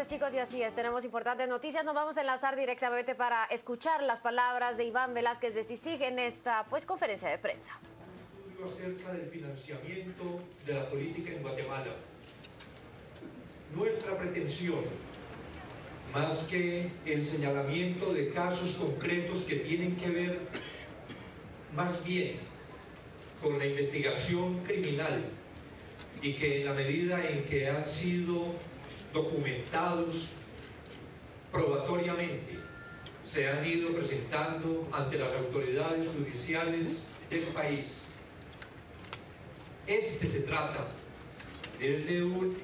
tardes, chicos, y así es, tenemos importantes noticias. Nos vamos a enlazar directamente para escuchar las palabras de Iván Velázquez de CICIG en esta conferencia de prensa. Un estudio acerca del financiamiento de la política en Guatemala. Nuestra pretensión, más que el señalamiento de casos concretos que tienen que ver más bien con la investigación criminal y que en la medida en que han sido documentados probatoriamente se han ido presentando ante las autoridades judiciales del país. Se trata de un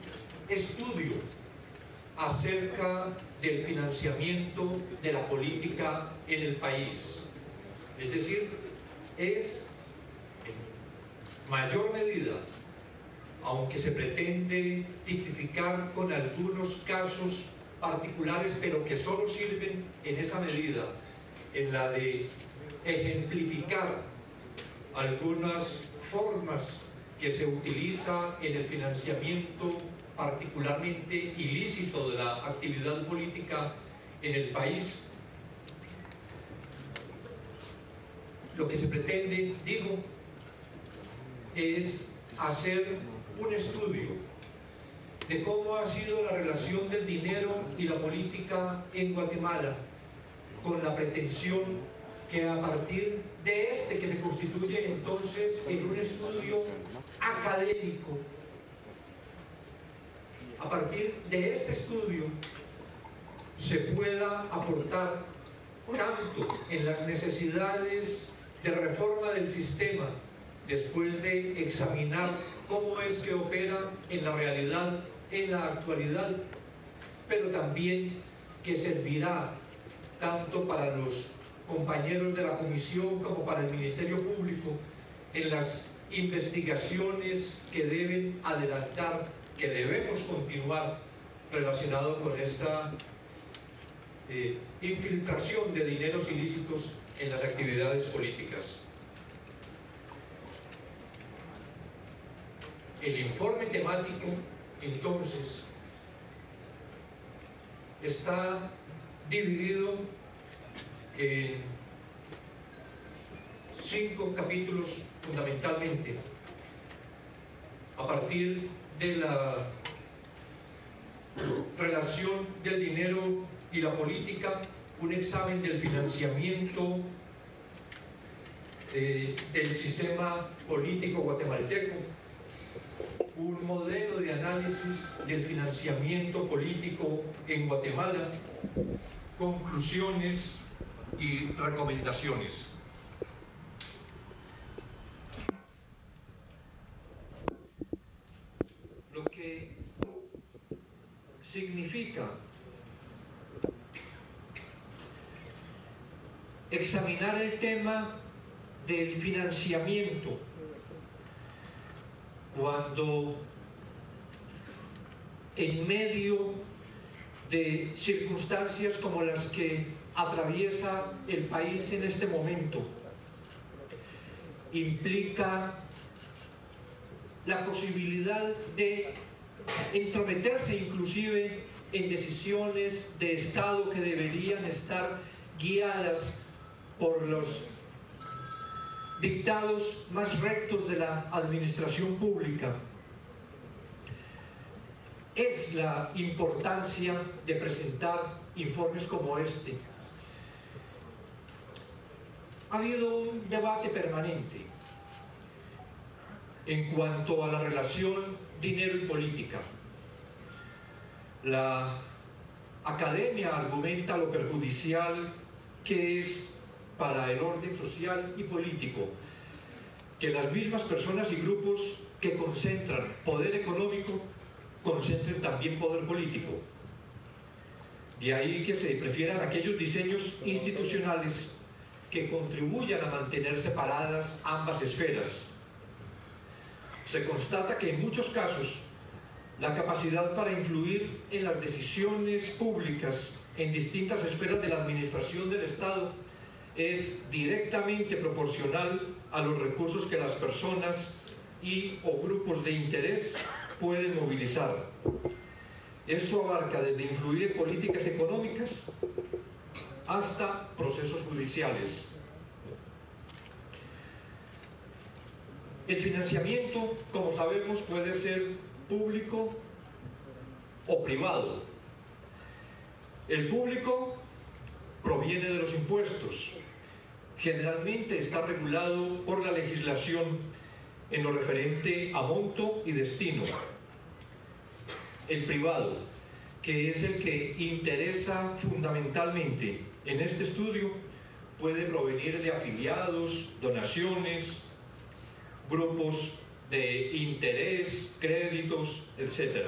estudio acerca del financiamiento de la política en el país. Es decir, es en mayor medida, aunque se pretende tipificar con algunos casos particulares, pero que solo sirven en esa medida, en la de ejemplificar algunas formas que se utiliza en el financiamiento particularmente ilícito de la actividad política en el país. Lo que se pretende, digo, es hacer un estudio de cómo ha sido la relación del dinero y la política en Guatemala, con la pretensión que a partir de que se constituye entonces en un estudio académico, a partir de este estudio se pueda aportar tanto en las necesidades de reforma del sistema, después de examinar cómo es que opera en la realidad, en la actualidad, pero también que servirá tanto para los compañeros de la Comisión como para el Ministerio Público en las investigaciones que deben adelantar, que debemos continuar relacionado con esta infiltración de dineros ilícitos en las actividades políticas. El informe temático, entonces, está dividido en 5 capítulos fundamentalmente, a partir de la relación del dinero y la política, un examen del financiamiento del sistema político guatemalteco, un modelo de análisis del financiamiento político en Guatemala, conclusiones y recomendaciones. Lo que significa examinar el tema del financiamiento cuando en medio de circunstancias como las que atraviesa el país en este momento implica la posibilidad de entrometerse inclusive en decisiones de Estado que deberían estar guiadas por los dictados más rectos de la administración pública. Es la importancia de presentar informes como este. Ha habido un debate permanente en cuanto a la relación dinero y política. La academia argumenta lo perjudicial que es para el orden social y político que las mismas personas y grupos que concentran poder económico concentren también poder político. De ahí que se prefieran aquellos diseños institucionales que contribuyan a mantener separadas ambas esferas. Se constata que en muchos casos la capacidad para influir en las decisiones públicas en distintas esferas de la administración del Estado es directamente proporcional a los recursos que las personas y o grupos de interés pueden movilizar. Esto abarca desde influir en políticas económicas hasta procesos judiciales. El financiamiento, como sabemos, puede ser público o privado. El público proviene de los impuestos. Generalmente está regulado por la legislación en lo referente a monto y destino. El privado, que es el que interesa fundamentalmente en este estudio, puede provenir de afiliados, donaciones, grupos de interés, créditos, etc.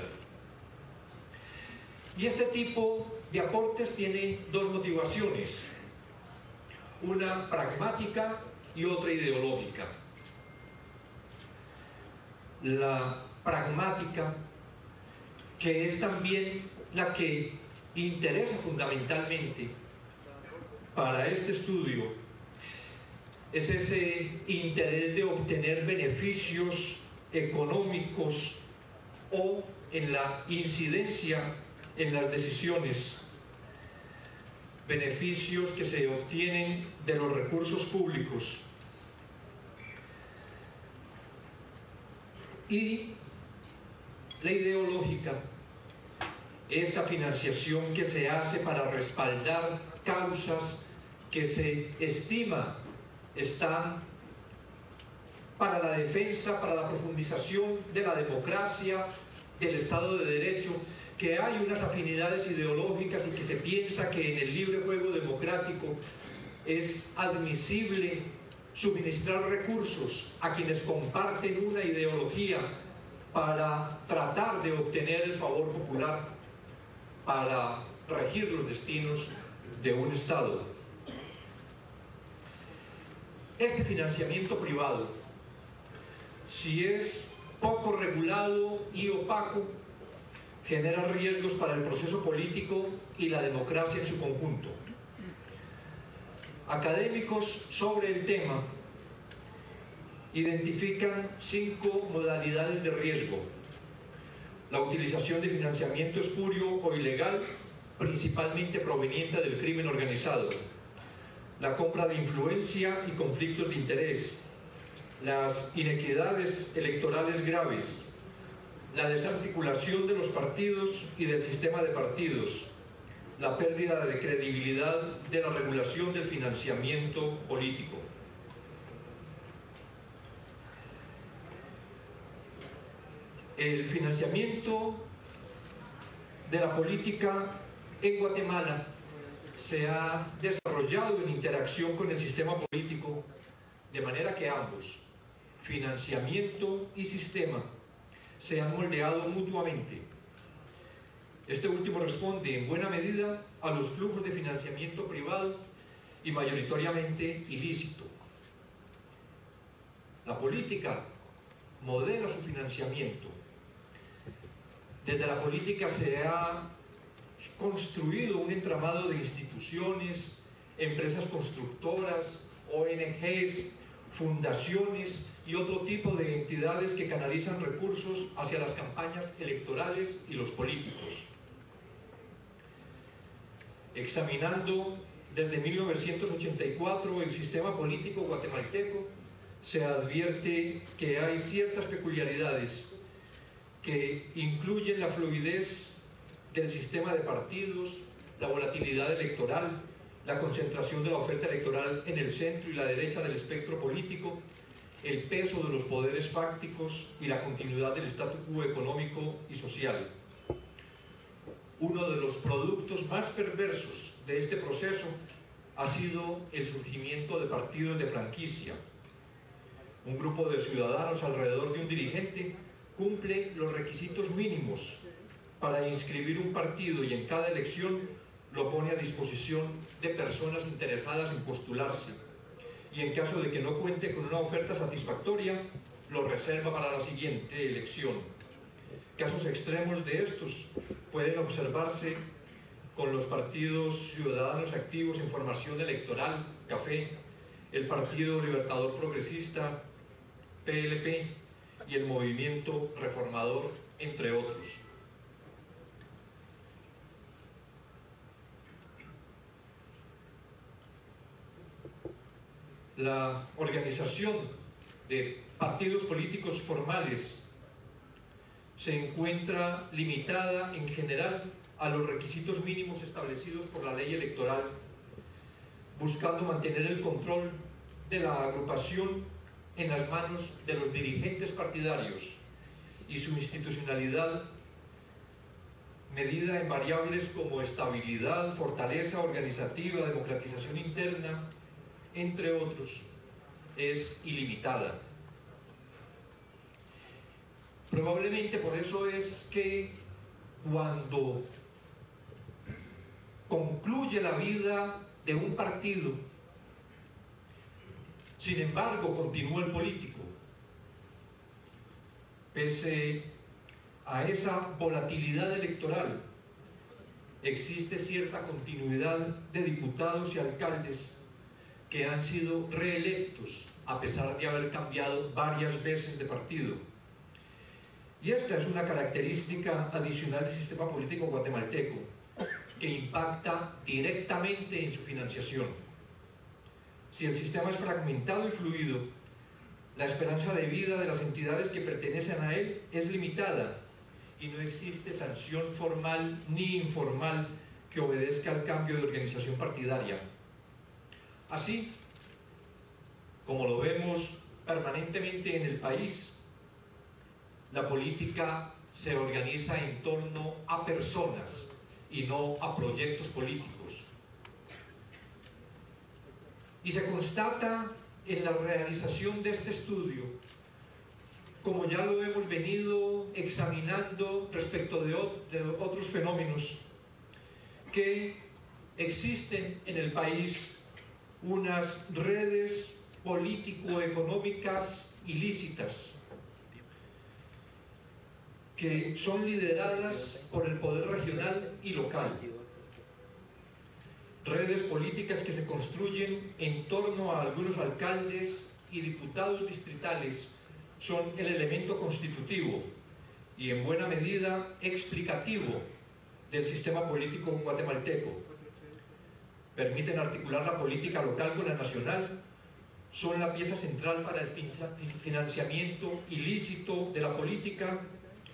Y este tipo de aportes tiene dos motivaciones, una pragmática y otra ideológica. La pragmática, que es también la que interesa fundamentalmente para este estudio, es ese interés de obtener beneficios económicos o en la incidencia en las decisiones, beneficios que se obtienen de los recursos públicos. Y la ideológica, esa financiación que se hace para respaldar causas que se estima están para la defensa, para la profundización de la democracia, del Estado de Derecho, que hay unas afinidades ideológicas y que se piensa que en el libre juego democrático es admisible suministrar recursos a quienes comparten una ideología para tratar de obtener el favor popular, para regir los destinos de un Estado. Este financiamiento privado, si es poco regulado y opaco, genera riesgos para el proceso político y la democracia en su conjunto. Académicos sobre el tema identifican 5 modalidades de riesgo. La utilización de financiamiento espurio o ilegal, principalmente proveniente del crimen organizado. La compra de influencia y conflictos de interés. Las inequidades electorales graves. La desarticulación de los partidos y del sistema de partidos. La pérdida de credibilidad de la regulación del financiamiento político. El financiamiento de la política en Guatemala se ha desarrollado en interacción con el sistema político, de manera que ambos, financiamiento y sistema, se han moldeado mutuamente. Este último responde en buena medida a los flujos de financiamiento privado y mayoritariamente ilícito. La política modela su financiamiento. Desde la política se ha construido un entramado de instituciones, empresas constructoras, ONGs, fundaciones y otro tipo de entidades que canalizan recursos hacia las campañas electorales y los políticos. Examinando desde 1984 el sistema político guatemalteco, se advierte que hay ciertas peculiaridades que incluyen la fluidez del sistema de partidos, la volatilidad electoral, la concentración de la oferta electoral en el centro y la derecha del espectro político, el peso de los poderes fácticos y la continuidad del statu quo económico y social. Uno de los productos más perversos de este proceso ha sido el surgimiento de partidos de franquicia. Un grupo de ciudadanos alrededor de un dirigente cumple los requisitos mínimos para inscribir un partido y en cada elección lo pone a disposición de personas interesadas en postularse, y en caso de que no cuente con una oferta satisfactoria, lo reserva para la siguiente elección. Casos extremos de estos pueden observarse con los partidos Ciudadanos Activos en Formación Electoral, CAFE, el Partido Libertador Progresista, PLP, y el Movimiento Reformador, entre otros. la organización de partidos políticos formales se encuentra limitada en general a los requisitos mínimos establecidos por la ley electoral, buscando mantener el control de la agrupación en las manos de los dirigentes partidarios y su institucionalidad medida en variables como estabilidad, fortaleza organizativa, democratización interna, entre otros, es ilimitada. Probablemente por eso es que cuando concluye la vida de un partido, sin embargo continúa el político, pese a esa volatilidad electoral, existe cierta continuidad de diputados y alcaldes que han sido reelectos a pesar de haber cambiado varias veces de partido. Y esta es una característica adicional del sistema político guatemalteco que impacta directamente en su financiación. Si el sistema es fragmentado y fluido, la esperanza de vida de las entidades que pertenecen a él es limitada y no existe sanción formal ni informal que obedezca al cambio de organización partidaria. Así, como lo vemos permanentemente en el país, la política se organiza en torno a personas y no a proyectos políticos. Y se constata en la realización de este estudio, como ya lo hemos venido examinando respecto de otros fenómenos, que existen en el país unas redes político-económicas ilícitas que son lideradas por el poder regional y local. Redes políticas que se construyen en torno a algunos alcaldes y diputados distritales son el elemento constitutivo y en buena medida explicativo del sistema político guatemalteco. Permiten articular la política local con la nacional, son la pieza central para el financiamiento ilícito de la política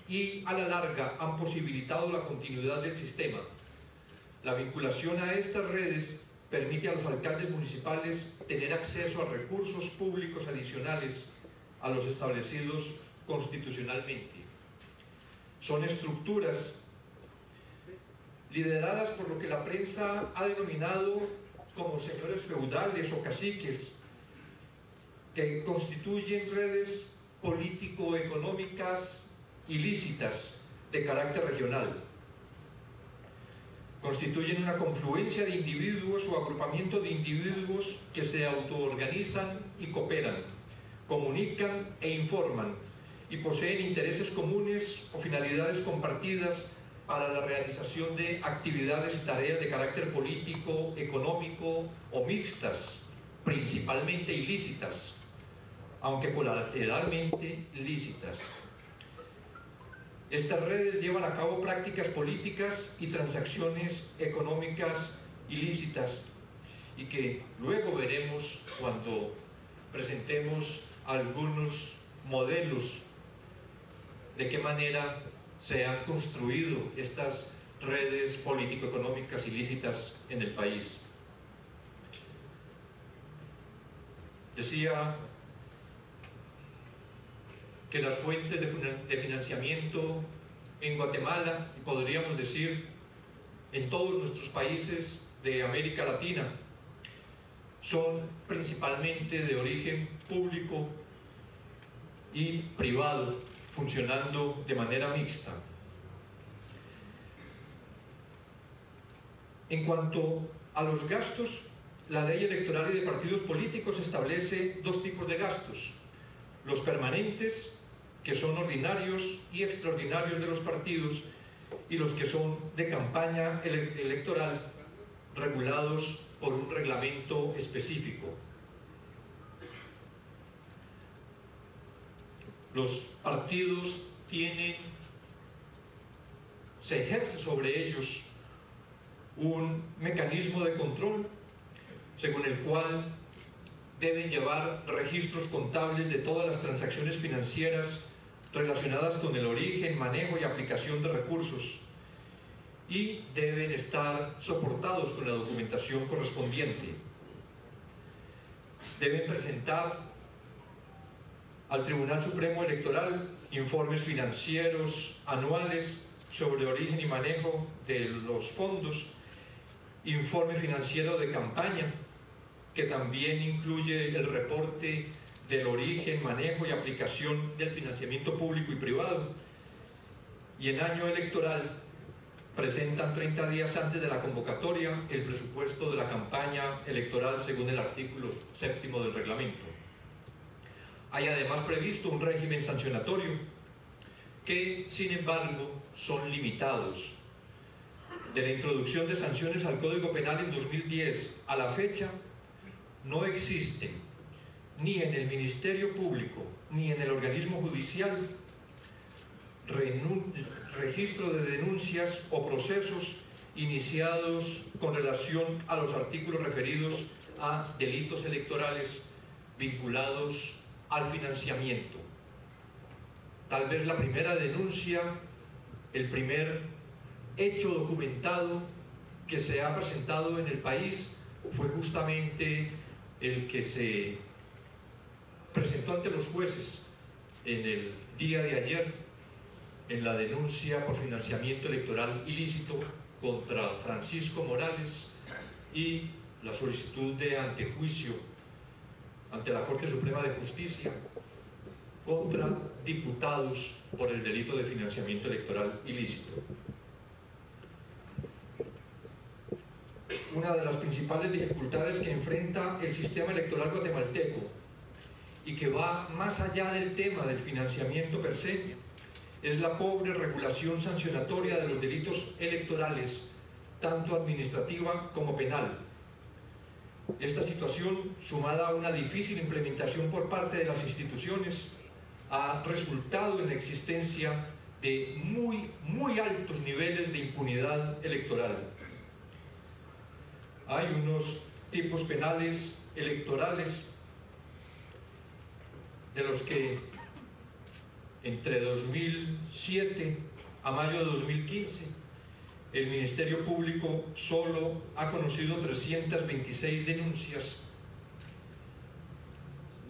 y a la larga han posibilitado la continuidad del sistema. La vinculación a estas redes permite a los alcaldes municipales tener acceso a recursos públicos adicionales a los establecidos constitucionalmente. Son estructuras lideradas por lo que la prensa ha denominado como señores feudales o caciques, que constituyen redes político-económicas ilícitas de carácter regional. Constituyen una confluencia de individuos o agrupamiento de individuos que se autoorganizan y cooperan, comunican e informan y poseen intereses comunes o finalidades compartidas para la realización de actividades y tareas de carácter político, económico o mixtas, principalmente ilícitas, aunque colateralmente lícitas. Estas redes llevan a cabo prácticas políticas y transacciones económicas ilícitas y que luego veremos cuando presentemos algunos modelos de qué manera se han construido estas redes político-económicas ilícitas en el país. Decía que las fuentes de financiamiento en Guatemala, y podríamos decir en todos nuestros países de América Latina, son principalmente de origen público y privado, funcionando de manera mixta. En cuanto a los gastos, la ley electoral y de partidos políticos establece dos tipos de gastos: los permanentes, que son ordinarios y extraordinarios de los partidos, y los que son de campaña electoral, regulados por un reglamento específico. Los partidos se ejerce sobre ellos un mecanismo de control según el cual deben llevar registros contables de todas las transacciones financieras relacionadas con el origen, manejo y aplicación de recursos, y deben estar soportados con la documentación correspondiente. Deben presentar al Tribunal Supremo Electoral informes financieros anuales sobre origen y manejo de los fondos, informe financiero de campaña, que también incluye el reporte del origen, manejo y aplicación del financiamiento público y privado, y en año electoral presentan 30 días antes de la convocatoria el presupuesto de la campaña electoral según el artículo 7º del reglamento. Hay además previsto un régimen sancionatorio que, sin embargo, son limitados. De la introducción de sanciones al Código Penal en 2010 a la fecha, no existen ni en el Ministerio Público ni en el organismo judicial registro de denuncias o procesos iniciados con relación a los artículos referidos a delitos electorales vinculados al financiamiento. Tal vez la primera denuncia, el primer hecho documentado que se ha presentado en el país fue justamente el que se presentó ante los jueces en el día de ayer en la denuncia por financiamiento electoral ilícito contra Francisco Morales y la solicitud de antejuicio ante la Corte Suprema de Justicia contra diputados por el delito de financiamiento electoral ilícito. Una de las principales dificultades que enfrenta el sistema electoral guatemalteco y que va más allá del tema del financiamiento per se es la pobre regulación sancionatoria de los delitos electorales, tanto administrativa como penal. Esta situación, sumada a una difícil implementación por parte de las instituciones, ha resultado en la existencia de muy altos niveles de impunidad electoral. Hay unos tipos penales electorales de los que entre 2007 a mayo de 2015 el Ministerio Público solo ha conocido 326 denuncias,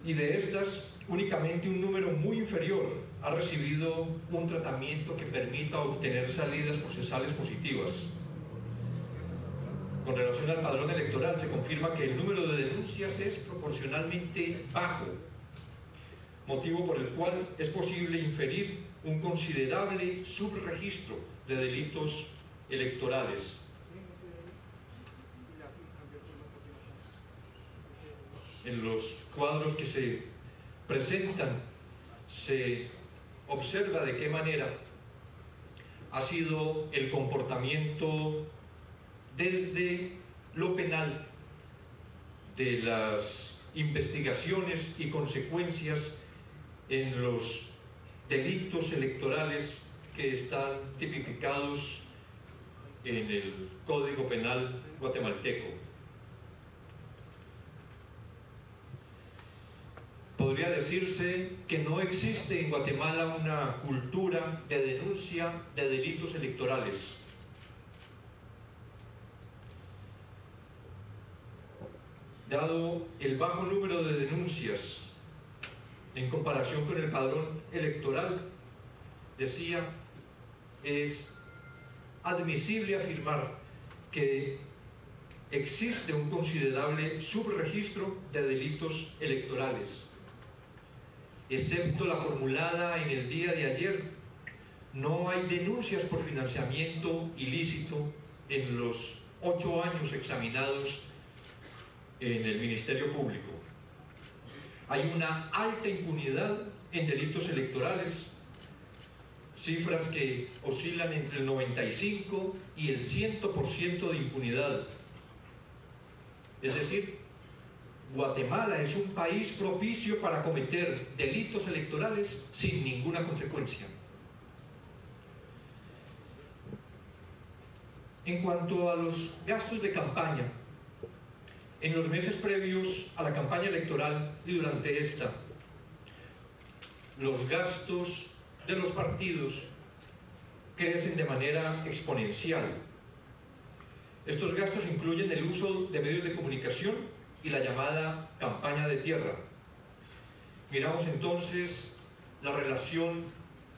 y de estas únicamente un número muy inferior ha recibido un tratamiento que permita obtener salidas procesales positivas. Con relación al padrón electoral, se confirma que el número de denuncias es proporcionalmente bajo, motivo por el cual es posible inferir un considerable subregistro de delitos electorales. En los cuadros que se presentan se observa de qué manera ha sido el comportamiento desde lo penal de las investigaciones y consecuencias en los delitos electorales que están tipificados en el Código Penal guatemalteco. Podría decirse que no existe en Guatemala una cultura de denuncia de delitos electorales. Dado el bajo número de denuncias en comparación con el padrón electoral, decía, es admisible afirmar que existe un considerable subregistro de delitos electorales. Excepto la formulada en el día de ayer, no hay denuncias por financiamiento ilícito en los 8 años examinados en el Ministerio Público. Hay una alta impunidad en delitos electorales, cifras que oscilan entre el 95 y el 100% de impunidad. Es decir, Guatemala es un país propicio para cometer delitos electorales sin ninguna consecuencia. En cuanto a los gastos de campaña, En los meses previos a la campaña electoral y durante esta, los gastos de los partidos crecen de manera exponencial. Estos gastos incluyen el uso de medios de comunicación y la llamada campaña de tierra. Miramos entonces la relación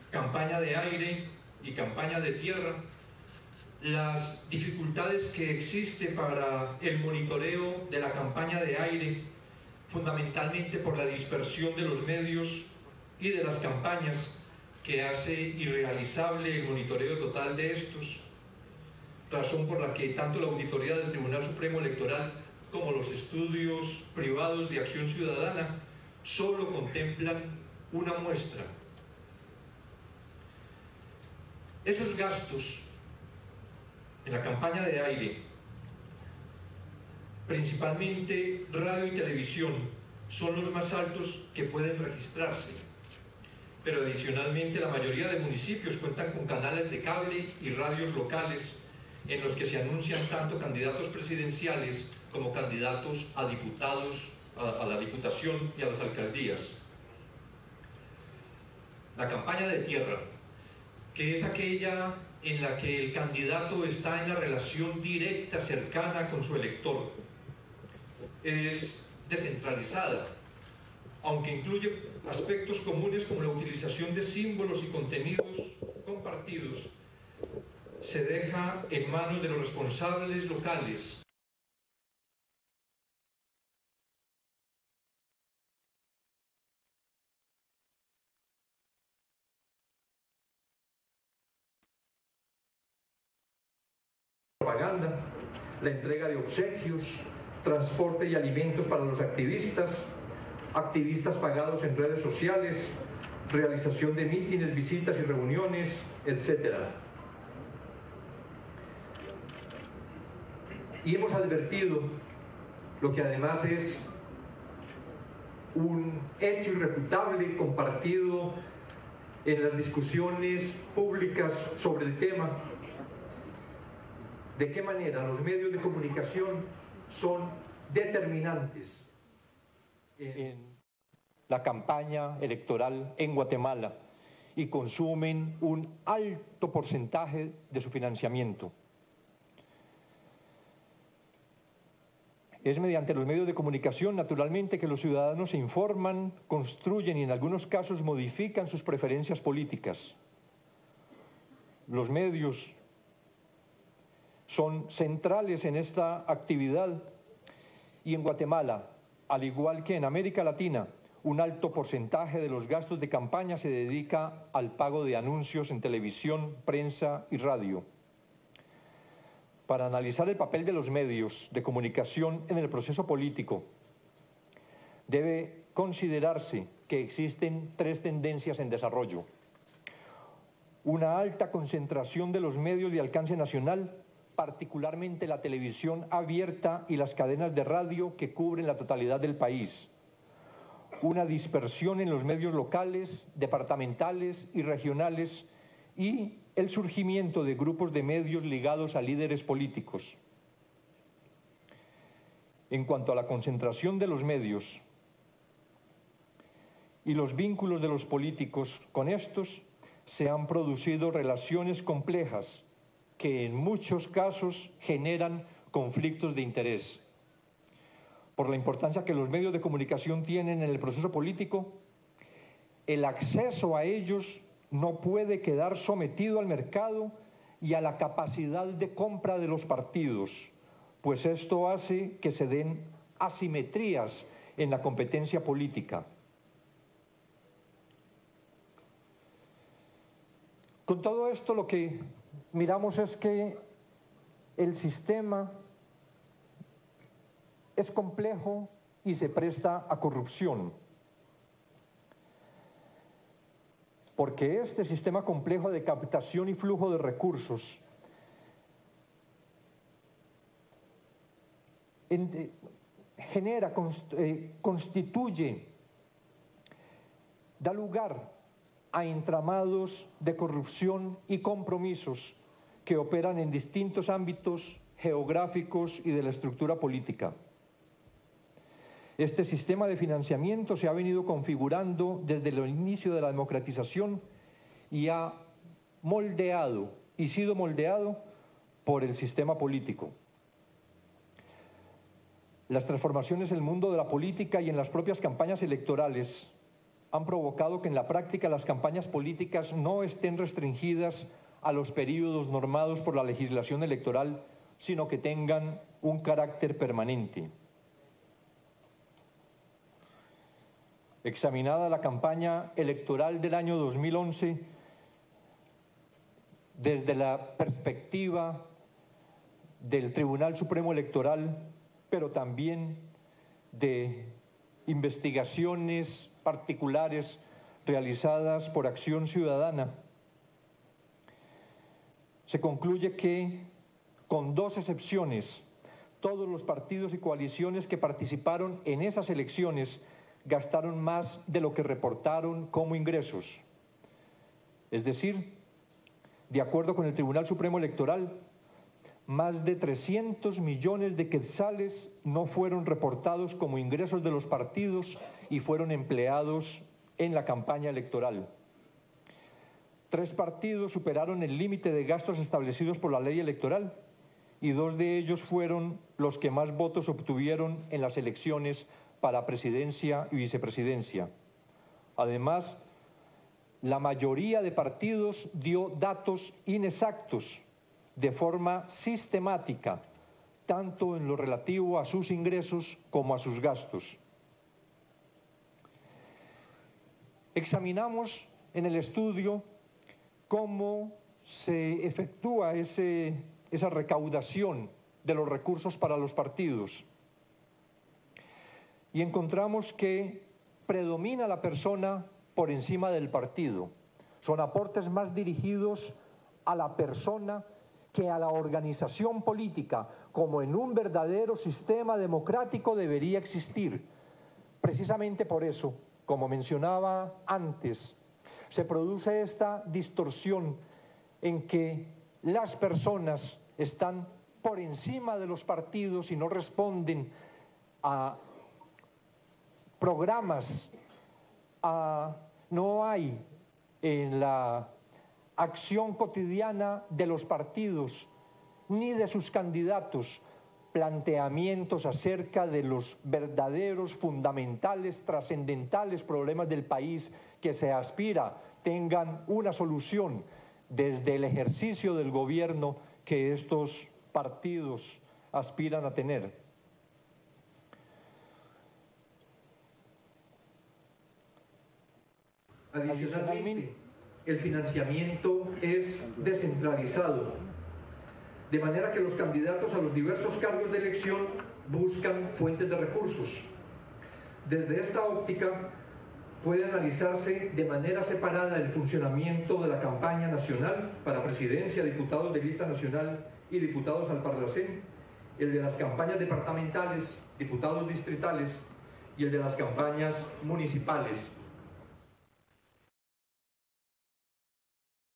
campaña de aire y campaña de tierra, las dificultades que existe para el monitoreo de la campaña de aire, fundamentalmente por la dispersión de los medios y de las campañas, que hace irrealizable el monitoreo total de estos, razón por la que tanto la Auditoría del Tribunal Supremo Electoral como los estudios privados de acción ciudadana solo contemplan una muestra. Esos gastos en la campaña de aire, principalmente radio y televisión, son los más altos que pueden registrarse. Pero adicionalmente la mayoría de municipios cuentan con canales de cable y radios locales en los que se anuncian tanto candidatos presidenciales como candidatos a diputados, a la diputación y a las alcaldías. La campaña de tierra, que es aquella en la que el candidato está en la relación directa, cercana con su elector, es descentralizada, aunque incluye aspectos comunes como la utilización de símbolos y contenidos compartidos, se deja en manos de los responsables locales. Propaganda, la entrega de obsequios, transporte y alimentos para los activistas pagados en redes sociales, realización de mítines, visitas y reuniones, etc. Y hemos advertido lo que además es un hecho irrefutable compartido en las discusiones públicas sobre el tema, de qué manera los medios de comunicación son determinantes en la campaña electoral en Guatemala y consumen un alto porcentaje de su financiamiento. Es mediante los medios de comunicación, naturalmente, que los ciudadanos se informan, construyen y en algunos casos modifican sus preferencias políticas. Los medios son centrales en esta actividad y en Guatemala, al igual que en América Latina, un alto porcentaje de los gastos de campaña se dedica al pago de anuncios en televisión, prensa y radio. Para analizar el papel de los medios de comunicación en el proceso político, debe considerarse que existen tres tendencias en desarrollo: una alta concentración de los medios de alcance nacional, particularmente la televisión abierta y las cadenas de radio que cubren la totalidad del país; una dispersión en los medios locales, departamentales y regionales, y el surgimiento de grupos de medios ligados a líderes políticos. En cuanto a la concentración de los medios y los vínculos de los políticos con estos, se han producido relaciones complejas que en muchos casos generan conflictos de interés. Por la importancia que los medios de comunicación tienen en el proceso político, el acceso a ellos no puede quedar sometido al mercado y a la capacidad de compra de los partidos, pues esto hace que se den asimetrías en la competencia política. Con todo esto, lo que miramos es que el sistema es complejo y se presta a corrupción, porque este sistema complejo de captación y flujo de recursos constituye, da lugar a entramados de corrupción y compromisos que operan en distintos ámbitos geográficos y de la estructura política. Este sistema de financiamiento se ha venido configurando desde el inicio de la democratización y ha moldeado y sido moldeado por el sistema político. Las transformaciones en el mundo de la política y en las propias campañas electorales han provocado que en la práctica las campañas políticas no estén restringidas a los períodos normados por la legislación electoral, sino que tengan un carácter permanente. Examinada la campaña electoral del año 2011, desde la perspectiva del Tribunal Supremo Electoral, pero también de investigaciones particulares realizadas por Acción Ciudadana, se concluye que, con 2 excepciones, todos los partidos y coaliciones que participaron en esas elecciones gastaron más de lo que reportaron como ingresos. Es decir, de acuerdo con el Tribunal Supremo Electoral, más de 300 millones de quetzales no fueron reportados como ingresos de los partidos y fueron empleados en la campaña electoral. 3 partidos superaron el límite de gastos establecidos por la ley electoral y 2 de ellos fueron los que más votos obtuvieron en las elecciones para presidencia y vicepresidencia. Además, la mayoría de partidos dio datos inexactos de forma sistemática, tanto en lo relativo a sus ingresos como a sus gastos. Examinamos en el estudio cómo se efectúa esa recaudación de los recursos para los partidos. Y encontramos que predomina la persona por encima del partido. Son aportes más dirigidos a la persona que a la organización política, como en un verdadero sistema democrático debería existir. Precisamente por eso, como mencionaba antes, se produce esta distorsión en que las personas están por encima de los partidos y no responden a programas, no hay en la acción cotidiana de los partidos ni de sus candidatos planteamientos acerca de los verdaderos, fundamentales, trascendentales problemas del país que se aspira tengan una solución desde el ejercicio del gobierno que estos partidos aspiran a tener. Adicionalmente, el financiamiento es descentralizado, de manera que los candidatos a los diversos cargos de elección buscan fuentes de recursos. Desde esta óptica, puede analizarse de manera separada el funcionamiento de la campaña nacional para presidencia, diputados de lista nacional y diputados al Parlacén, el de las campañas departamentales, diputados distritales y el de las campañas municipales.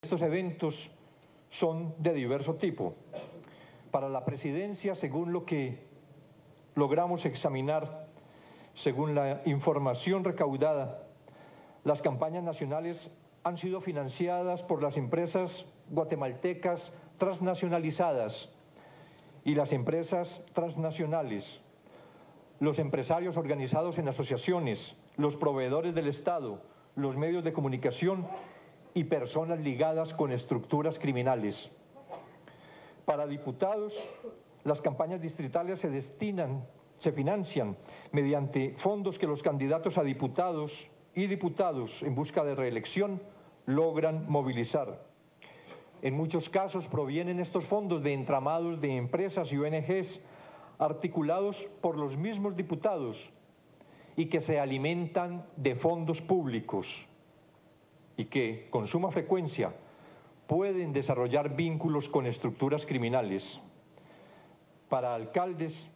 Estos eventos son de diverso tipo. Para la presidencia, según lo que logramos examinar, según la información recaudada, las campañas nacionales han sido financiadas por las empresas guatemaltecas transnacionalizadas y las empresas transnacionales, los empresarios organizados en asociaciones, los proveedores del Estado, los medios de comunicación y personas ligadas con estructuras criminales. Para diputados, las campañas distritales se financian mediante fondos que los candidatos a diputados y diputados en busca de reelección logran movilizar. En muchos casos provienen estos fondos de entramados de empresas y ONGs articulados por los mismos diputados y que se alimentan de fondos públicos y que, con suma frecuencia, pueden desarrollar vínculos con estructuras criminales. Para alcaldes,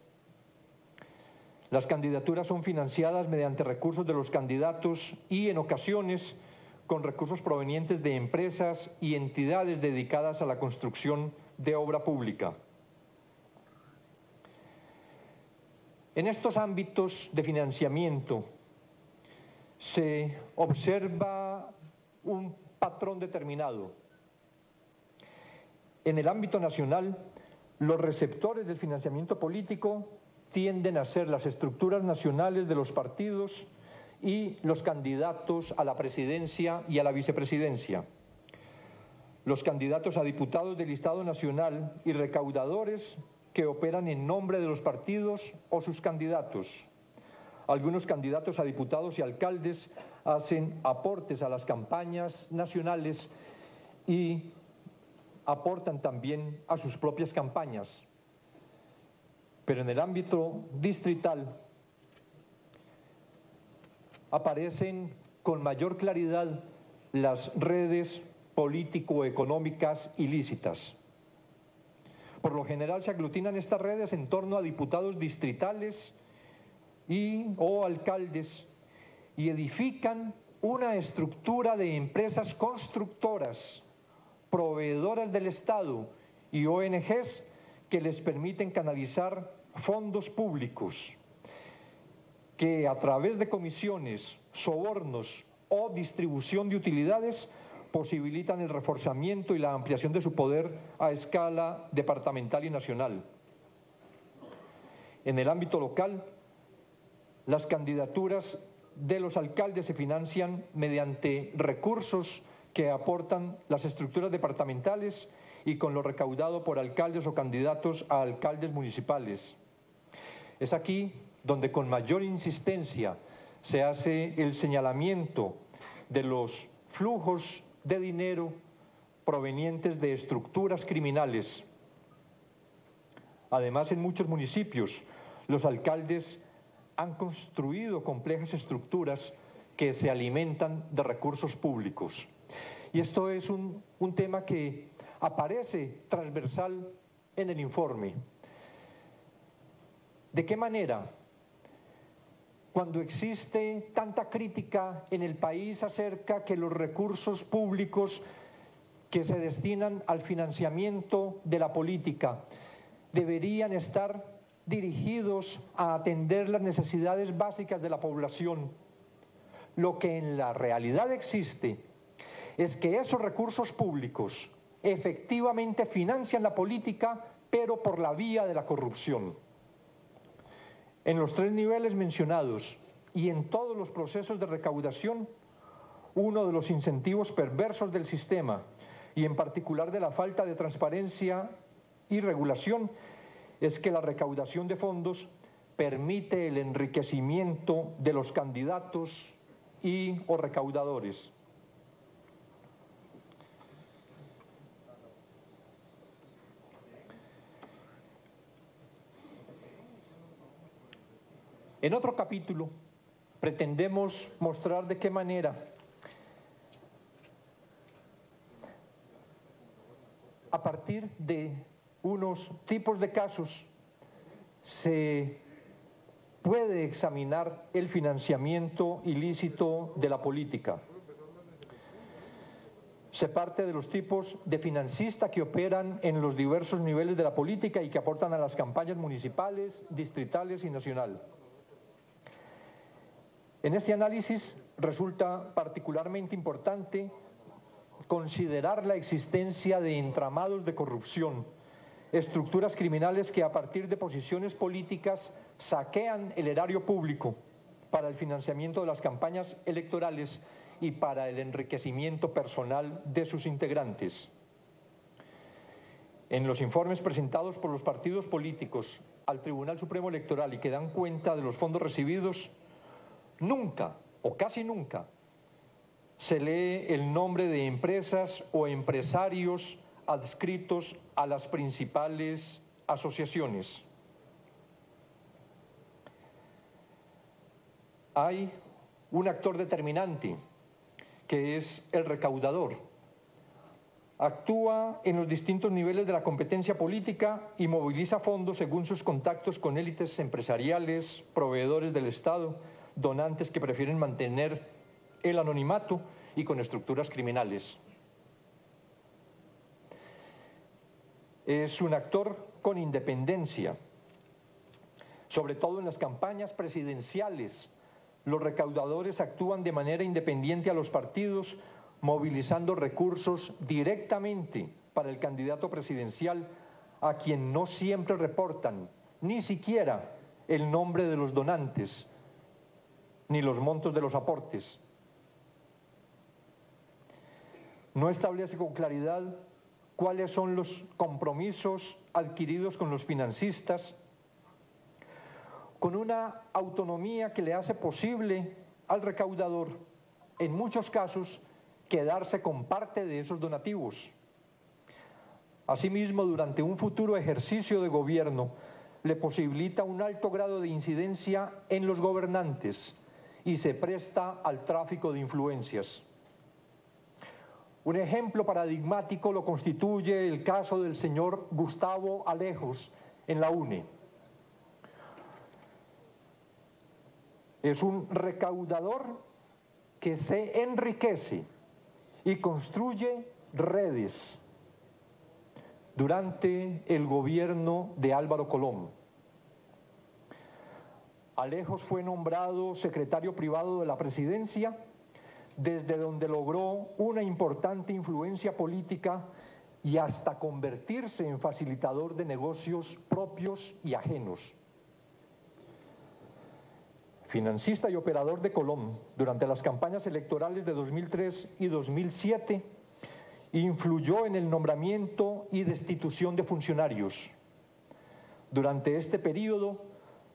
las candidaturas son financiadas mediante recursos de los candidatos y, en ocasiones, con recursos provenientes de empresas y entidades dedicadas a la construcción de obra pública. En estos ámbitos de financiamiento se observa un patrón determinado. En el ámbito nacional, los receptores del financiamiento político tienden a ser las estructuras nacionales de los partidos y los candidatos a la presidencia y a la vicepresidencia. Los candidatos a diputados del listado nacional y recaudadores que operan en nombre de los partidos o sus candidatos. Algunos candidatos a diputados y alcaldes hacen aportes a las campañas nacionales y aportan también a sus propias campañas. Pero en el ámbito distrital aparecen con mayor claridad las redes político-económicas ilícitas. Por lo general se aglutinan estas redes en torno a diputados distritales o alcaldes y edifican una estructura de empresas constructoras, proveedoras del Estado y ONGs que les permiten canalizar fondos públicos que a través de comisiones, sobornos o distribución de utilidades posibilitan el reforzamiento y la ampliación de su poder a escala departamental y nacional. En el ámbito local, las candidaturas de los alcaldes se financian mediante recursos que aportan las estructuras departamentales y con lo recaudado por alcaldes o candidatos a alcaldes municipales. Es aquí donde con mayor insistencia se hace el señalamiento de los flujos de dinero provenientes de estructuras criminales. Además, en muchos municipios, los alcaldes han construido complejas estructuras que se alimentan de recursos públicos. Y esto es un tema que aparece transversal en el informe. ¿De qué manera? Cuando existe tanta crítica en el país acerca que los recursos públicos que se destinan al financiamiento de la política deberían estar dirigidos a atender las necesidades básicas de la población, lo que en la realidad existe es que esos recursos públicos efectivamente financian la política, pero por la vía de la corrupción. En los 3 niveles mencionados y en todos los procesos de recaudación, uno de los incentivos perversos del sistema, y en particular de la falta de transparencia y regulación, es que la recaudación de fondos permite el enriquecimiento de los candidatos o recaudadores. En otro capítulo pretendemos mostrar de qué manera a partir de unos tipos de casos se puede examinar el financiamiento ilícito de la política. Se parte de los tipos de financista que operan en los diversos niveles de la política y que aportan a las campañas municipales, distritales y nacional. En este análisis resulta particularmente importante considerar la existencia de entramados de corrupción, estructuras criminales que a partir de posiciones políticas saquean el erario público para el financiamiento de las campañas electorales y para el enriquecimiento personal de sus integrantes. En los informes presentados por los partidos políticos al Tribunal Supremo Electoral y que dan cuenta de los fondos recibidos, nunca o casi nunca se lee el nombre de empresas o empresarios adscritos a las principales asociaciones. Hay un actor determinante, que es el recaudador. Actúa en los distintos niveles de la competencia política y moviliza fondos según sus contactos con élites empresariales, proveedores del Estado, donantes que prefieren mantener el anonimato y con estructuras criminales. Es un actor con independencia. Sobre todo en las campañas presidenciales, los recaudadores actúan de manera independiente a los partidos, movilizando recursos directamente para el candidato presidencial, a quien no siempre reportan ni siquiera el nombre de los donantes, ni los montos de los aportes. No establece con claridad cuáles son los compromisos adquiridos con los financistas, con una autonomía que le hace posible al recaudador, en muchos casos, quedarse con parte de esos donativos. Asimismo, durante un futuro ejercicio de gobierno, le posibilita un alto grado de incidencia en los gobernantes y se presta al tráfico de influencias. Un ejemplo paradigmático lo constituye el caso del señor Gustavo Alejos en la UNE. Es un recaudador que se enriquece y construye redes durante el gobierno de Álvaro Colón. Alejos fue nombrado secretario privado de la presidencia, desde donde logró una importante influencia política y hasta convertirse en facilitador de negocios propios y ajenos. Financista y operador de Colón, durante las campañas electorales de 2003 y 2007, influyó en el nombramiento y destitución de funcionarios. Durante este periodo,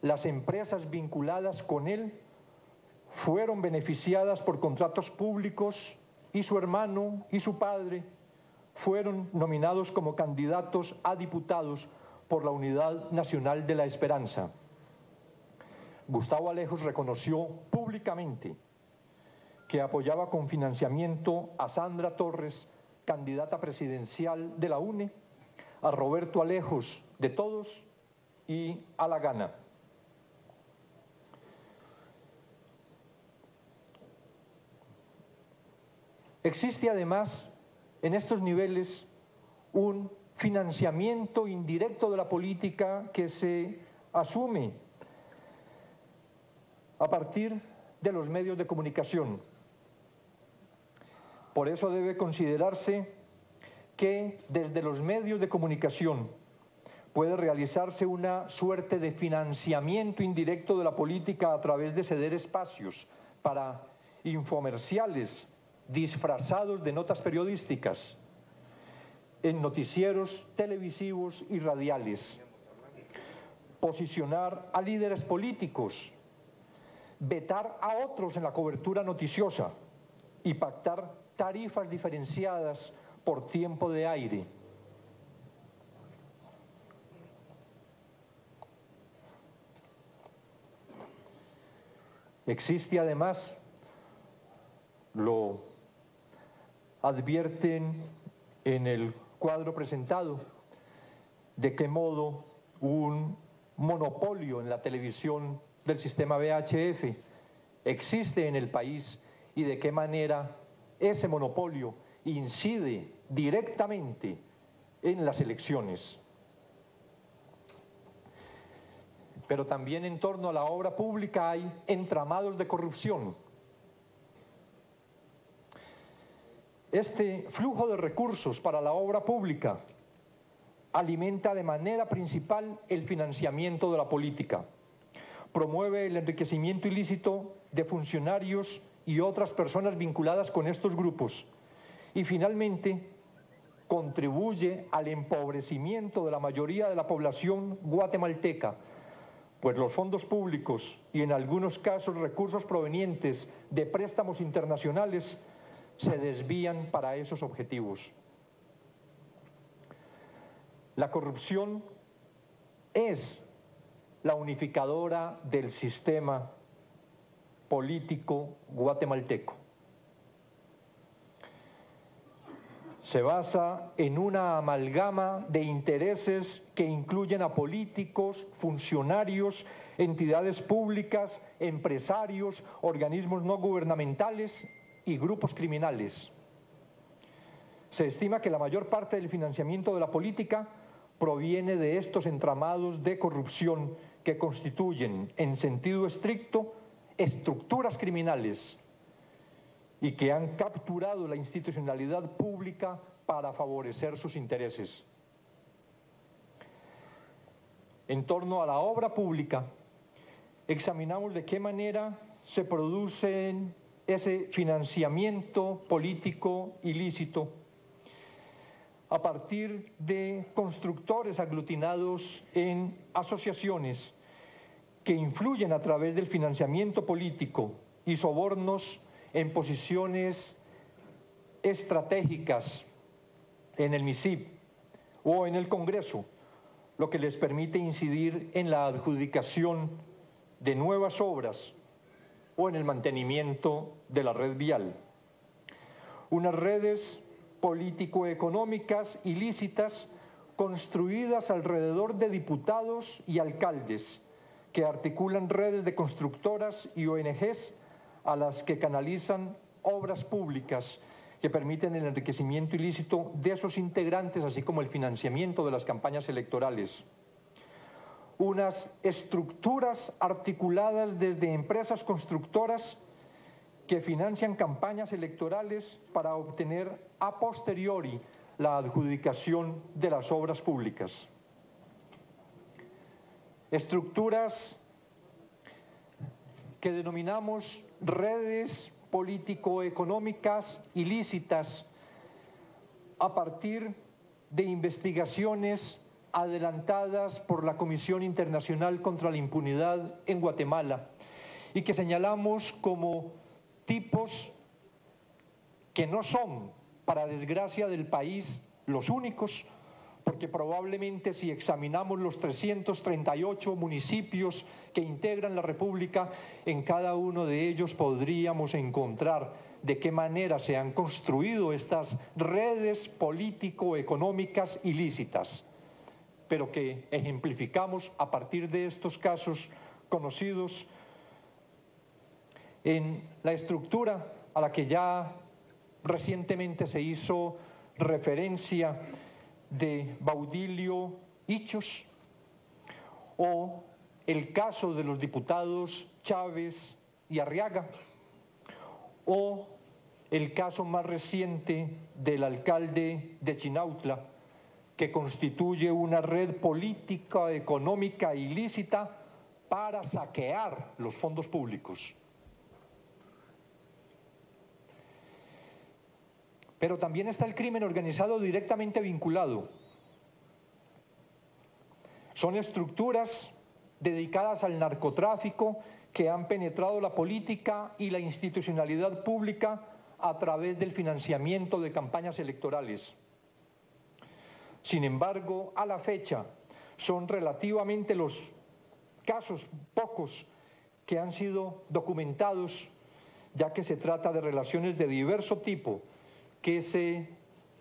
las empresas vinculadas con él fueron beneficiadas por contratos públicos y su hermano y su padre fueron nominados como candidatos a diputados por la Unidad Nacional de la Esperanza. Gustavo Alejos reconoció públicamente que apoyaba con financiamiento a Sandra Torres, candidata presidencial de la UNE, a Roberto Alejos de Todos y a La Gana. Existe además en estos niveles un financiamiento indirecto de la política que se asume a partir de los medios de comunicación. Por eso debe considerarse que desde los medios de comunicación puede realizarse una suerte de financiamiento indirecto de la política a través de ceder espacios para infomerciales disfrazados de notas periodísticas en noticieros televisivos y radiales, posicionar a líderes políticos, vetar a otros en la cobertura noticiosa y pactar tarifas diferenciadas por tiempo de aire. Existe además, lo advierten en el cuadro presentado, de qué modo un monopolio en la televisión del sistema VHF existe en el país y de qué manera ese monopolio incide directamente en las elecciones. Pero también en torno a la obra pública hay entramados de corrupción. Este flujo de recursos para la obra pública alimenta de manera principal el financiamiento de la política, promueve el enriquecimiento ilícito de funcionarios y otras personas vinculadas con estos grupos y finalmente contribuye al empobrecimiento de la mayoría de la población guatemalteca, pues los fondos públicos y en algunos casos recursos provenientes de préstamos internacionales se desvían para esos objetivos. La corrupción es la unificadora del sistema político guatemalteco. Se basa en una amalgama de intereses que incluyen a políticos, funcionarios, entidades públicas, empresarios, organismos no gubernamentales y grupos criminales. Se estima que la mayor parte del financiamiento de la política proviene de estos entramados de corrupción que constituyen en sentido estricto estructuras criminales y que han capturado la institucionalidad pública para favorecer sus intereses. En torno a la obra pública, examinamos de qué manera se produce ese financiamiento político ilícito a partir de constructores aglutinados en asociaciones que influyen a través del financiamiento político y sobornos en posiciones estratégicas en el MISIP o en el Congreso, lo que les permite incidir en la adjudicación de nuevas obras o en el mantenimiento de la red vial. Unas redes político-económicas ilícitas construidas alrededor de diputados y alcaldes que articulan redes de constructoras y ONGs a las que canalizan obras públicas que permiten el enriquecimiento ilícito de esos integrantes, así como el financiamiento de las campañas electorales. Unas estructuras articuladas desde empresas constructoras que financian campañas electorales para obtener a posteriori la adjudicación de las obras públicas. Estructuras que denominamos redes político-económicas ilícitas a partir de investigaciones adelantadas por la Comisión Internacional contra la Impunidad en Guatemala y que señalamos como tipos que no son, para desgracia del país, los únicos, porque probablemente si examinamos los 338 municipios que integran la República, en cada uno de ellos podríamos encontrar de qué manera se han construido estas redes político-económicas ilícitas, pero que ejemplificamos a partir de estos casos conocidos en la estructura a la que ya recientemente se hizo referencia de Baudilio Hichos, o el caso de los diputados Chávez y Arriaga, o el caso más reciente del alcalde de Chinautla, que constituye una red política, económica ilícita para saquear los fondos públicos. Pero también está el crimen organizado directamente vinculado. Son estructuras dedicadas al narcotráfico que han penetrado la política y la institucionalidad pública a través del financiamiento de campañas electorales. Sin embargo, a la fecha, son relativamente los casos, pocos, que han sido documentados, ya que se trata de relaciones de diverso tipo, que se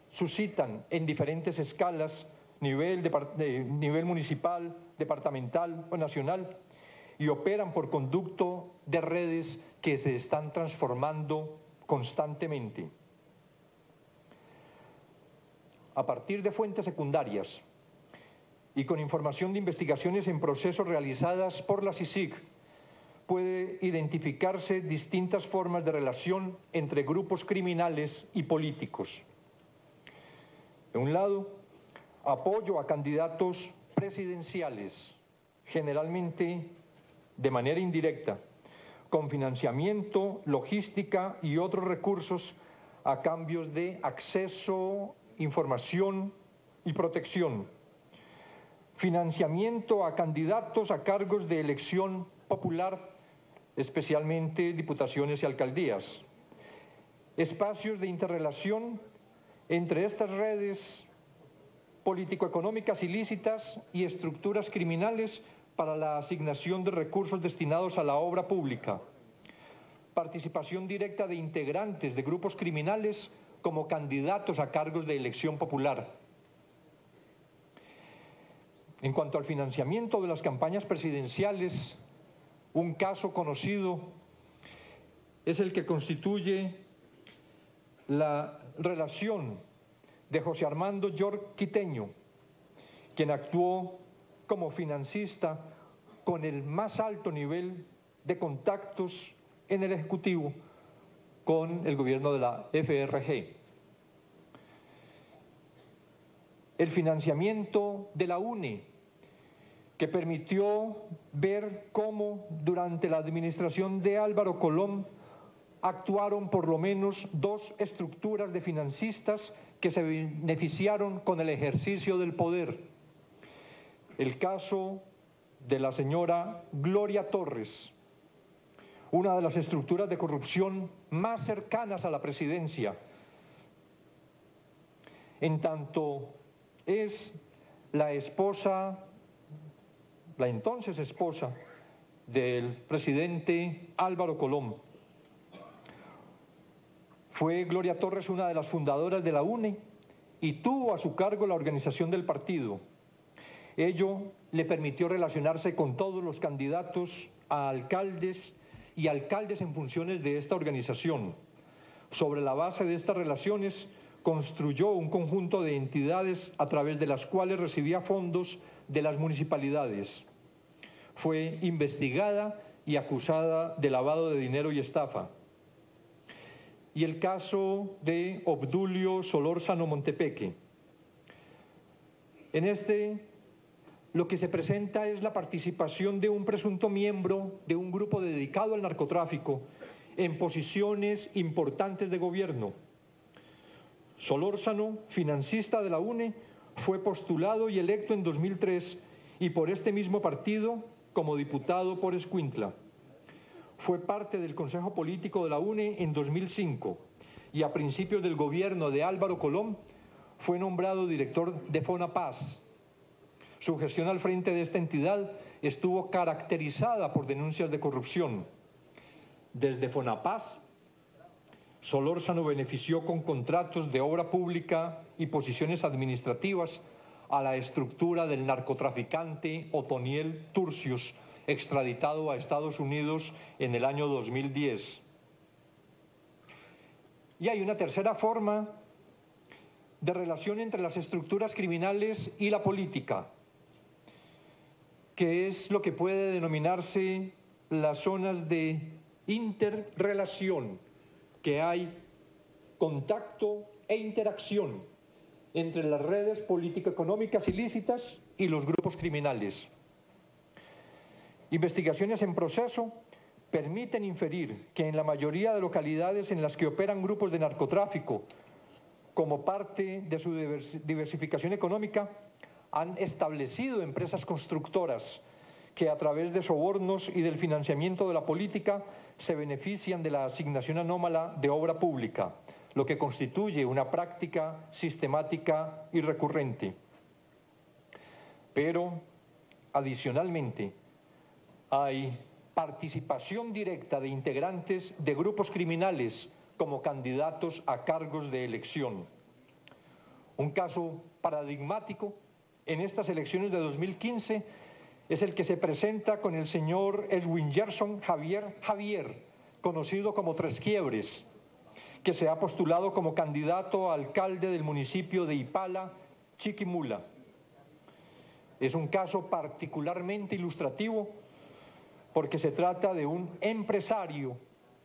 suscitan en diferentes escalas, nivel municipal, departamental o nacional, y operan por conducto de redes que se están transformando constantemente. A partir de fuentes secundarias y con información de investigaciones en proceso realizadas por la CICIG, puede identificarse distintas formas de relación entre grupos criminales y políticos. De un lado, apoyo a candidatos presidenciales, generalmente de manera indirecta, con financiamiento, logística y otros recursos a cambios de acceso, información y protección. Financiamiento a candidatos a cargos de elección popular, especialmente diputaciones y alcaldías. Espacios de interrelación entre estas redes político-económicas ilícitas y estructuras criminales para la asignación de recursos destinados a la obra pública. Participación directa de integrantes de grupos criminales como candidatos a cargos de elección popular. En cuanto al financiamiento de las campañas presidenciales, un caso conocido es el que constituye la relación de José Armando York Quiteño, quien actuó como financista con el más alto nivel de contactos en el Ejecutivo con el gobierno de la FRG. El financiamiento de la UNE, que permitió ver cómo durante la administración de Álvaro Colom actuaron por lo menos 2 estructuras de financistas que se beneficiaron con el ejercicio del poder. El caso de la señora Gloria Torres, una de las estructuras de corrupción más cercanas a la presidencia, en tanto es la esposa, la entonces esposa del presidente Álvaro Colom. Fue Gloria Torres una de las fundadoras de la UNE y tuvo a su cargo la organización del partido. Ello le permitió relacionarse con todos los candidatos a alcaldes y alcaldes en funciones de esta organización. Sobre la base de estas relaciones, construyó un conjunto de entidades a través de las cuales recibía fondos de las municipalidades. Fue investigada y acusada de lavado de dinero y estafa. Y el caso de Obdulio Solórzano Montepeque. En este, lo que se presenta es la participación de un presunto miembro de un grupo dedicado al narcotráfico en posiciones importantes de gobierno. Solórzano, financista de la UNE, fue postulado y electo en 2003 y por este mismo partido como diputado por Escuintla. Fue parte del Consejo Político de la UNE en 2005 y a principios del gobierno de Álvaro Colom fue nombrado director de FONAPAS. Su gestión al frente de esta entidad estuvo caracterizada por denuncias de corrupción. Desde FONAPAS, Solórzano benefició con contratos de obra pública y posiciones administrativas a la estructura del narcotraficante Otoniel Turcios, extraditado a Estados Unidos en el año 2010. Y hay una tercera forma de relación entre las estructuras criminales y la política, que es lo que puede denominarse las zonas de interrelación, que hay contacto e interacción entre las redes político-económicas ilícitas y los grupos criminales. Investigaciones en proceso permiten inferir que en la mayoría de localidades en las que operan grupos de narcotráfico, como parte de su diversificación económica, han establecido empresas constructoras que a través de sobornos y del financiamiento de la política se benefician de la asignación anómala de obra pública, lo que constituye una práctica sistemática y recurrente. Pero, adicionalmente, hay participación directa de integrantes de grupos criminales como candidatos a cargos de elección. Un caso paradigmático en estas elecciones de 2015 es el que se presenta con el señor Edwin Gerson Javier, conocido como Tres Quiebres, que se ha postulado como candidato a alcalde del municipio de Ipala, Chiquimula. Es un caso particularmente ilustrativo porque se trata de un empresario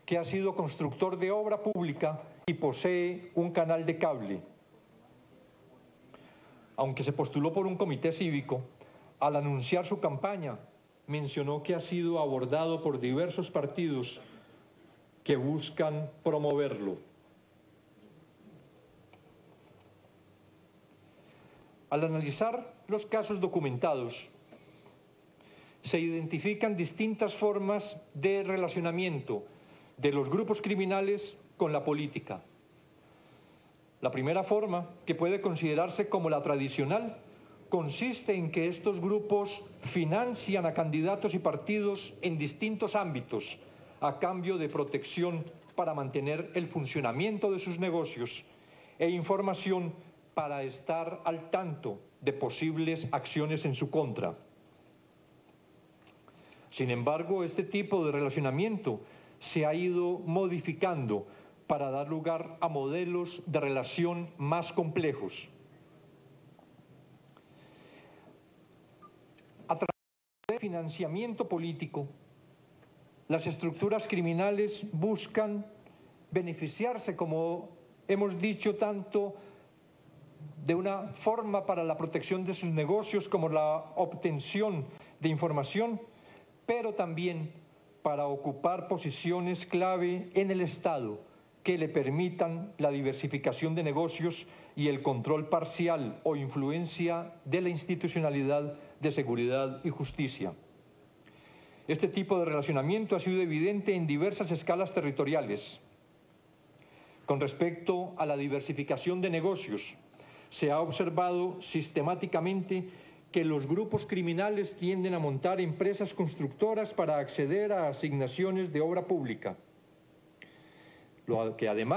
que ha sido constructor de obra pública y posee un canal de cable. Aunque se postuló por un comité cívico, al anunciar su campaña, mencionó que ha sido abordado por diversos partidos que buscan promoverlo. Al analizar los casos documentados, se identifican distintas formas de relacionamiento de los grupos criminales con la política. La primera forma, que puede considerarse como la tradicional, consiste en que estos grupos financian a candidatos y partidos en distintos ámbitos a cambio de protección para mantener el funcionamiento de sus negocios e información para estar al tanto de posibles acciones en su contra. Sin embargo, este tipo de relacionamiento se ha ido modificando para dar lugar a modelos de relación más complejos. A través de financiamiento político, las estructuras criminales buscan beneficiarse, como hemos dicho, tanto de una forma para la protección de sus negocios como la obtención de información, pero también para ocupar posiciones clave en el Estado que le permitan la diversificación de negocios y el control parcial o influencia de la institucionalidad de seguridad y justicia. Este tipo de relacionamiento ha sido evidente en diversas escalas territoriales. Con respecto a la diversificación de negocios, se ha observado sistemáticamente que los grupos criminales tienden a montar empresas constructoras para acceder a asignaciones de obra pública, lo que además